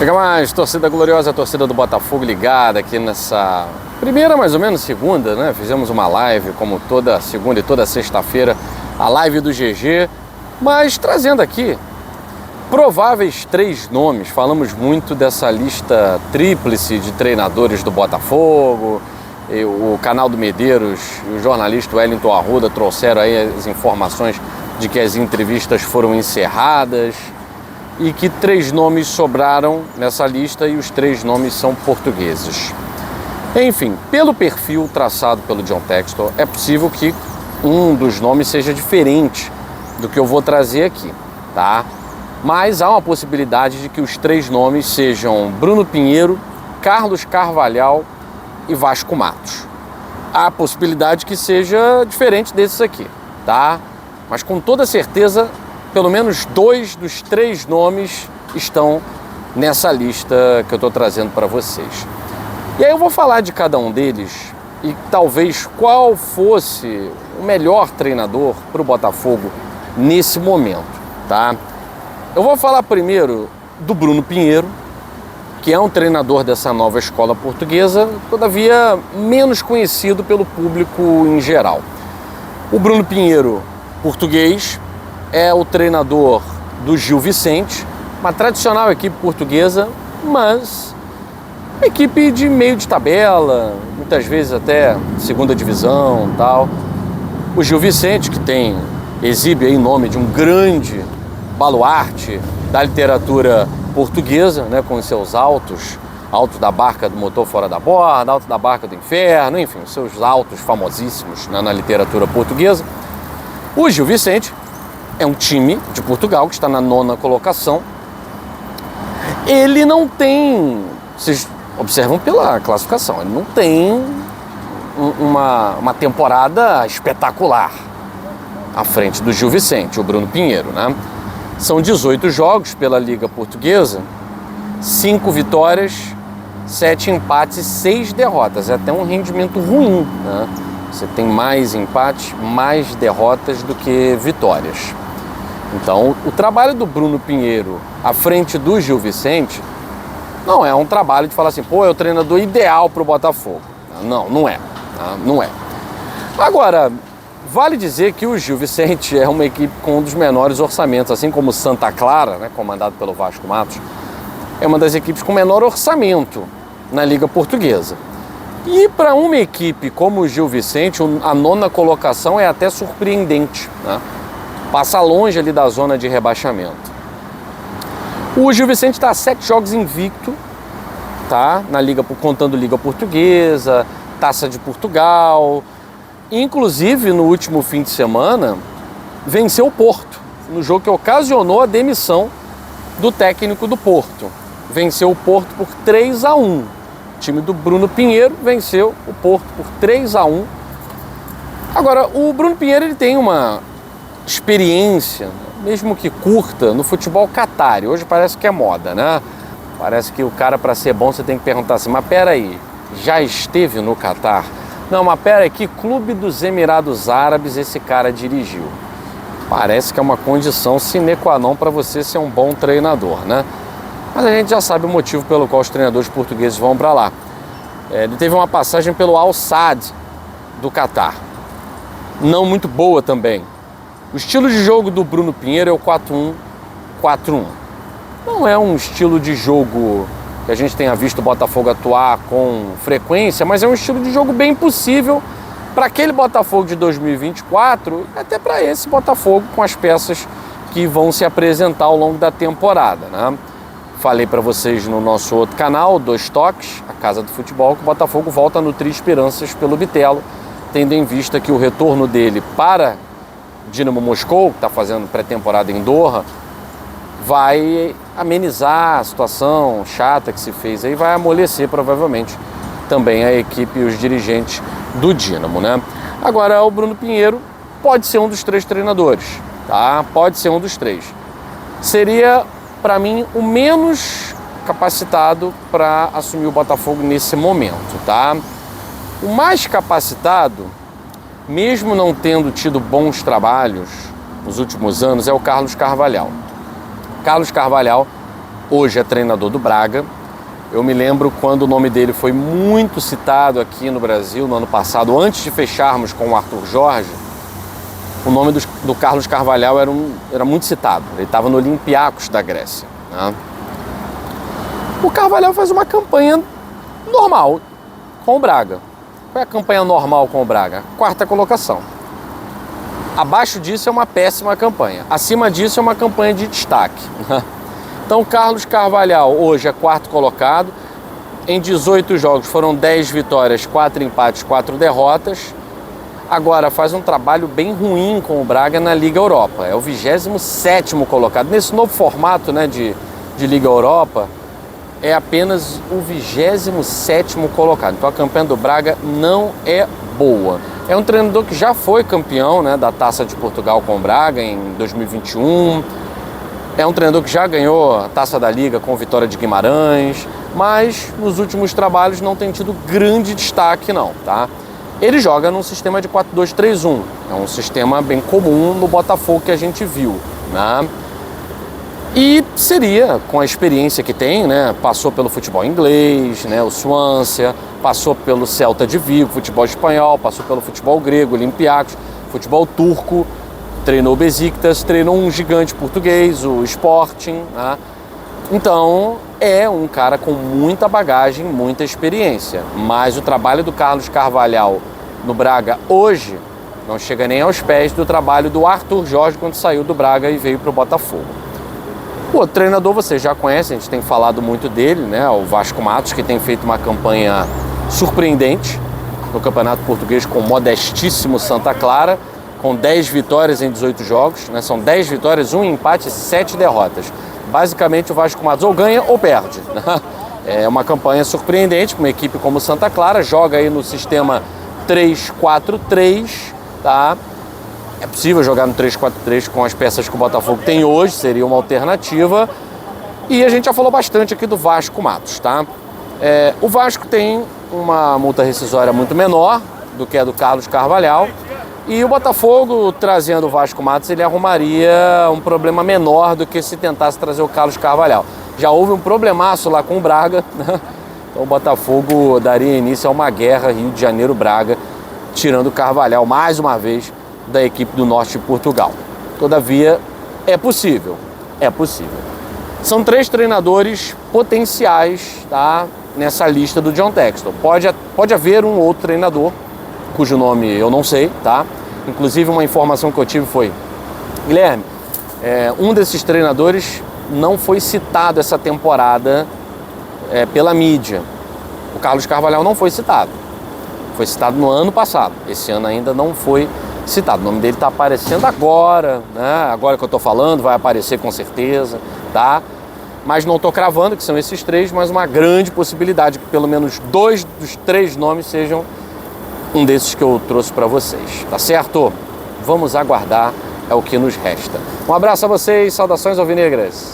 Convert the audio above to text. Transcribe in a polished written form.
Chega mais, torcida gloriosa, a torcida do Botafogo ligada aqui nessa primeira, mais ou menos, segunda, né? Fizemos uma live, como toda segunda e toda sexta-feira, a live do GG, mas trazendo aqui prováveis 3 nomes. Falamos muito dessa lista tríplice de treinadores do Botafogo, e o canal do Medeiros e o jornalista Wellington Arruda trouxeram aí as informações de que as entrevistas foram encerradas e que 3 nomes sobraram nessa lista e os 3 nomes são portugueses. Enfim, pelo perfil traçado pelo John Textor, é possível que um dos nomes seja diferente do que eu vou trazer aqui, tá? Mas há uma possibilidade de que os 3 nomes sejam Bruno Pinheiro, Carlos Carvalhal e Vasco Matos. Há a possibilidade que seja diferente desses aqui, tá? Mas com toda certeza, pelo menos 2 dos 3 nomes estão nessa lista que eu estou trazendo para vocês. E aí eu vou falar de cada um deles e talvez qual fosse o melhor treinador para o Botafogo nesse momento, tá? Eu vou falar primeiro do Bruno Pinheiro, que é um treinador dessa nova escola portuguesa, todavia menos conhecido pelo público em geral. O Bruno Pinheiro, português, é o treinador do Gil Vicente, uma tradicional equipe portuguesa, mas equipe de meio de tabela, muitas vezes até segunda divisão e tal. O Gil Vicente, que exibe aí nome de um grande baluarte da literatura portuguesa, né, com os seus altos da barca do motor fora da borda, alto da barca do inferno, enfim, os seus altos famosíssimos, né, na literatura portuguesa. O Gil Vicente é um time de Portugal que está na 9ª colocação. Ele não tem, vocês observam pela classificação, ele não tem uma temporada espetacular à frente do Gil Vicente, o Bruno Pinheiro, né? São 18 jogos pela Liga Portuguesa, 5 vitórias, 7 empates e 6 derrotas. É até um rendimento ruim, né? Você tem mais empates, mais derrotas do que vitórias. Então, o trabalho do Bruno Pinheiro à frente do Gil Vicente não é um trabalho de falar assim, pô, é o treinador ideal para o Botafogo. Não, não é. Não é. Agora, vale dizer que o Gil Vicente é uma equipe com um dos menores orçamentos, assim como o Santa Clara, né, comandado pelo Vasco Matos, é uma das equipes com menor orçamento na Liga Portuguesa. E para uma equipe como o Gil Vicente, a 9ª colocação é até surpreendente, né? Passa longe ali da zona de rebaixamento. O Gil Vicente está a 7 jogos invicto, tá? Na Liga, contando Liga Portuguesa, Taça de Portugal. Inclusive, no último fim de semana, venceu o Porto, no jogo que ocasionou a demissão do técnico do Porto. Venceu o Porto por 3-1. O time do Bruno Pinheiro venceu o Porto por 3-1. Agora, o Bruno Pinheiro ele tem uma experiência, mesmo que curta, no futebol catário. Hoje parece que é moda, né? Parece que o cara, para ser bom, você tem que perguntar assim, mas peraí, já esteve no Catar? Não, mas peraí, que clube dos Emirados Árabes esse cara dirigiu? Parece que é uma condição sine qua non para você ser um bom treinador, né? Mas a gente já sabe o motivo pelo qual os treinadores portugueses vão para lá. Ele teve uma passagem pelo Al Sadd do Catar, não muito boa também. O estilo de jogo do Bruno Pinheiro é o 4-1-4-1. Não é um estilo de jogo que a gente tenha visto o Botafogo atuar com frequência, mas é um estilo de jogo bem possível para aquele Botafogo de 2024 e até para esse Botafogo com as peças que vão se apresentar ao longo da temporada, né? Falei para vocês no nosso outro canal, 2 Toques, a Casa do Futebol, que o Botafogo volta a nutrir esperanças pelo Bitelo, tendo em vista que o retorno dele para Dinamo Moscou, que está fazendo pré-temporada em Doha, vai amenizar a situação chata que se fez aí, vai amolecer provavelmente também a equipe e os dirigentes do Dinamo, né? Agora, o Bruno Pinheiro pode ser um dos 3 treinadores, tá? Pode ser um dos 3. Seria, para mim, o menos capacitado para assumir o Botafogo nesse momento, tá? O mais capacitado, mesmo não tendo tido bons trabalhos nos últimos anos, é o Carlos Carvalhal. Carlos Carvalhal hoje é treinador do Braga. Eu me lembro quando o nome dele foi muito citado aqui no Brasil no ano passado, antes de fecharmos com o Arthur Jorge, o nome do Carlos Carvalhal era muito citado. Ele estava no Olympiacos da Grécia, né? O Carvalhal faz uma campanha normal com o Braga. Qual é a campanha normal com o Braga? Quarta colocação. Abaixo disso é uma péssima campanha. Acima disso é uma campanha de destaque. Então o Carlos Carvalhal hoje é quarto colocado. Em 18 jogos foram 10 vitórias, 4 empates, 4 derrotas. Agora faz um trabalho bem ruim com o Braga na Liga Europa. É o 27º colocado. Nesse novo formato, né, de Liga Europa, é apenas o 27º colocado. Então a campanha do Braga não é boa. É um treinador que já foi campeão, né, da Taça de Portugal com o Braga em 2021. É um treinador que já ganhou a Taça da Liga com Vitória de Guimarães, mas nos últimos trabalhos não tem tido grande destaque não, tá? Ele joga num sistema de 4-2-3-1, é um sistema bem comum no Botafogo que a gente viu, né? E seria, com a experiência que tem, né? Passou pelo futebol inglês, né? O Swansea, passou pelo Celta de Vigo, futebol espanhol, passou pelo futebol grego, Olympiacos, futebol turco, treinou o Besiktas, treinou um gigante português, o Sporting, né? Então é um cara com muita bagagem, muita experiência. Mas o trabalho do Carlos Carvalhal no Braga hoje não chega nem aos pés do trabalho do Arthur Jorge quando saiu do Braga e veio para o Botafogo. O outro treinador você já conhece, a gente tem falado muito dele, né? O Vasco Matos, que tem feito uma campanha surpreendente no Campeonato Português com o modestíssimo Santa Clara, com 10 vitórias em 18 jogos, né? São 10 vitórias, 1 empate e 7 derrotas. Basicamente o Vasco Matos ou ganha ou perde, né? É uma campanha surpreendente, com uma equipe como Santa Clara, joga aí no sistema 3-4-3, tá? É possível jogar no 3-4-3 com as peças que o Botafogo tem hoje, seria uma alternativa. E a gente já falou bastante aqui do Vasco Matos, tá? O Vasco tem uma multa rescisória muito menor do que a do Carlos Carvalhal. E o Botafogo, trazendo o Vasco Matos, ele arrumaria um problema menor do que se tentasse trazer o Carlos Carvalhal. Já houve um problemaço lá com o Braga, né? Então o Botafogo daria início a uma guerra Rio de Janeiro-Braga, tirando o Carvalhal mais uma vez da equipe do norte de Portugal. Todavia, é possível, é possível. São 3 treinadores potenciais, tá, nessa lista do John Textor. Pode haver um outro treinador, cujo nome eu não sei, tá? Inclusive uma informação que eu tive foi: Guilherme, um desses treinadores não foi citado essa temporada pela mídia. O Carlos Carvalhal não foi citado. Foi citado no ano passado. Esse ano ainda não foi citado. O nome dele está aparecendo agora, né? Agora que eu estou falando, vai aparecer com certeza, tá? Mas não estou cravando que são esses 3, mas uma grande possibilidade que pelo menos 2 dos 3 nomes sejam um desses que eu trouxe para vocês, tá certo? Vamos aguardar, é o que nos resta. Um abraço a vocês, saudações alvinegras!